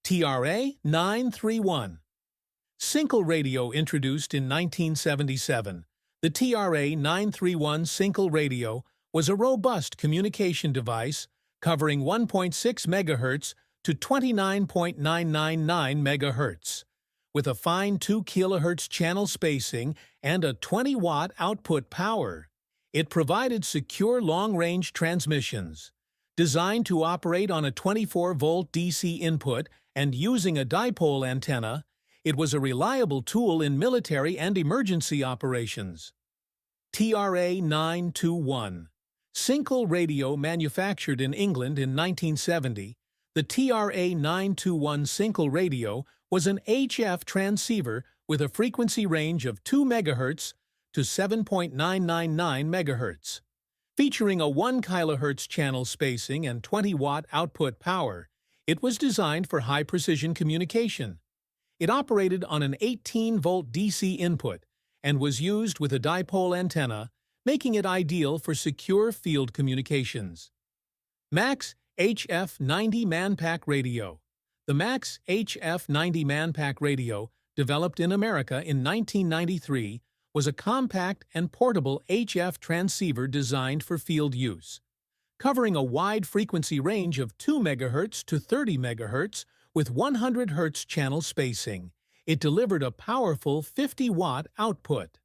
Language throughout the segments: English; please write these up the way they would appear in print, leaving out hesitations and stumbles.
TRA-931. Syncal radio introduced in 1977. The TRA-931 Syncal radio was a robust communication device covering 1.6 MHz to 29.999 MHz. With a fine 2 kHz channel spacing and a 20-watt output power. It provided secure long-range transmissions. Designed to operate on a 24-volt DC input and using a dipole antenna, it was a reliable tool in military and emergency operations. TRA-921. Syncal radio manufactured in England in 1970, the TRA-921 Syncal radio was an HF transceiver with a frequency range of 2 MHz to 7.999 MHz. Featuring a 1 kHz channel spacing and 20-watt output power, it was designed for high-precision communication. It operated on an 18-volt DC input and was used with a dipole antenna, making it ideal for secure field communications. MAX HF-90 Manpack Radio. The MAX HF-90 Manpack radio, developed in America in 1993, was a compact and portable HF transceiver designed for field use. Covering a wide frequency range of 2 MHz to 30 MHz with 100 Hz channel spacing, it delivered a powerful 50-watt output.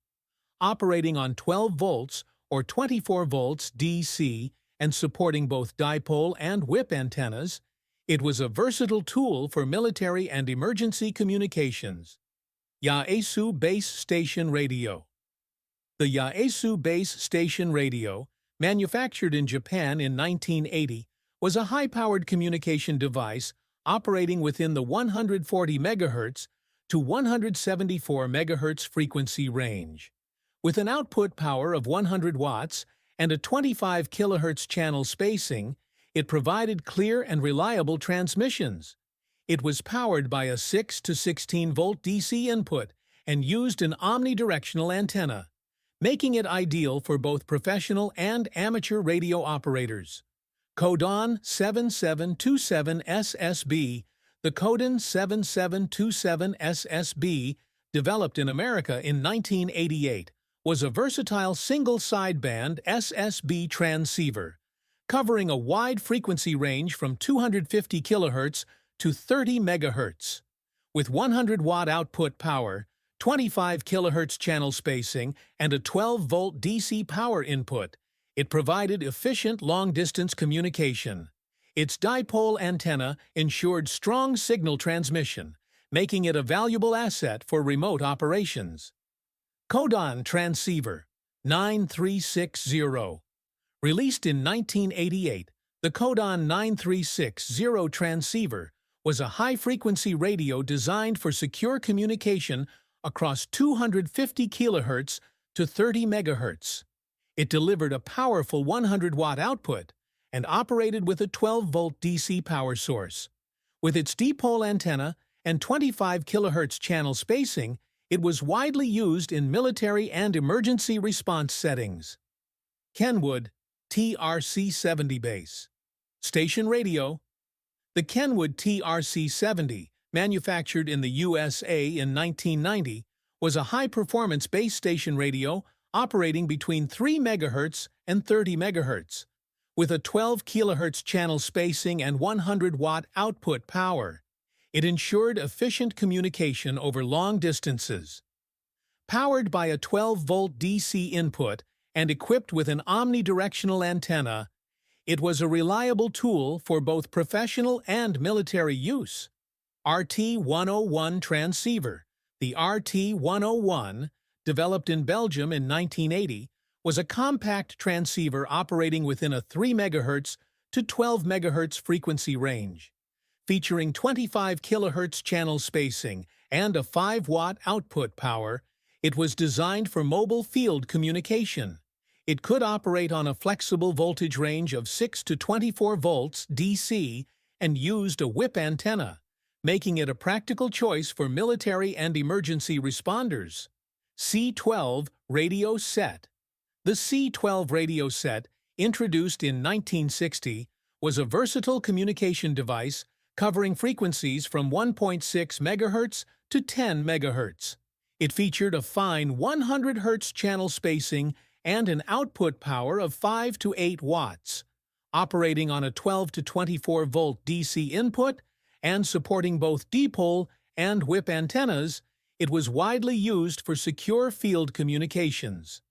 Operating on 12 volts or 24 volts DC and supporting both dipole and whip antennas, it was a versatile tool for military and emergency communications. Yaesu Base Station Radio. The Yaesu Base Station Radio, manufactured in Japan in 1980, was a high-powered communication device operating within the 140 MHz to 174 MHz frequency range. With an output power of 100 watts and a 25 kHz channel spacing, it provided clear and reliable transmissions. It was powered by a 6 to 16-volt DC input and used an omnidirectional antenna, making it ideal for both professional and amateur radio operators. Kodan 7727 SSB. The Kodan 7727 SSB, developed in America in 1988, was a versatile single-sideband SSB transceiver, covering a wide frequency range from 250 kHz to 30 MHz. With 100-watt output power, 25 kHz channel spacing, and a 12-volt DC power input, it provided efficient long-distance communication. Its dipole antenna ensured strong signal transmission, making it a valuable asset for remote operations. Kodan Transceiver 9360. Released in 1988, the Kodan 9360 transceiver was a high-frequency radio designed for secure communication across 250 kHz to 30 MHz. It delivered a powerful 100-watt output and operated with a 12-volt DC power source. With its dipole antenna and 25 kHz channel spacing, it was widely used in military and emergency response settings. Kenwood TRC-70 Base Station Radio. The Kenwood TRC-70, manufactured in the USA in 1990, was a high-performance base station radio operating between 3 MHz and 30 MHz. With a 12 kHz channel spacing and 100-watt output power, it ensured efficient communication over long distances. Powered by a 12-volt DC input and equipped with an omnidirectional antenna, it was a reliable tool for both professional and military use. RT-101 Transceiver. The RT-101, developed in Belgium in 1980, was a compact transceiver operating within a 3 MHz to 12 MHz frequency range. Featuring 25 kHz channel spacing and a 5-watt output power, it was designed for mobile field communication. It could operate on a flexible voltage range of 6 to 24 volts DC and used a whip antenna, making it a practical choice for military and emergency responders. C-12 Radio Set. The C-12 radio set, introduced in 1960, was a versatile communication device covering frequencies from 1.6 MHz to 10 MHz. It featured a fine 100 Hz channel spacing and an output power of 5 to 8 watts, operating on a 12 to 24 volt DC input and supporting both dipole and whip antennas. It was widely used for secure field communications.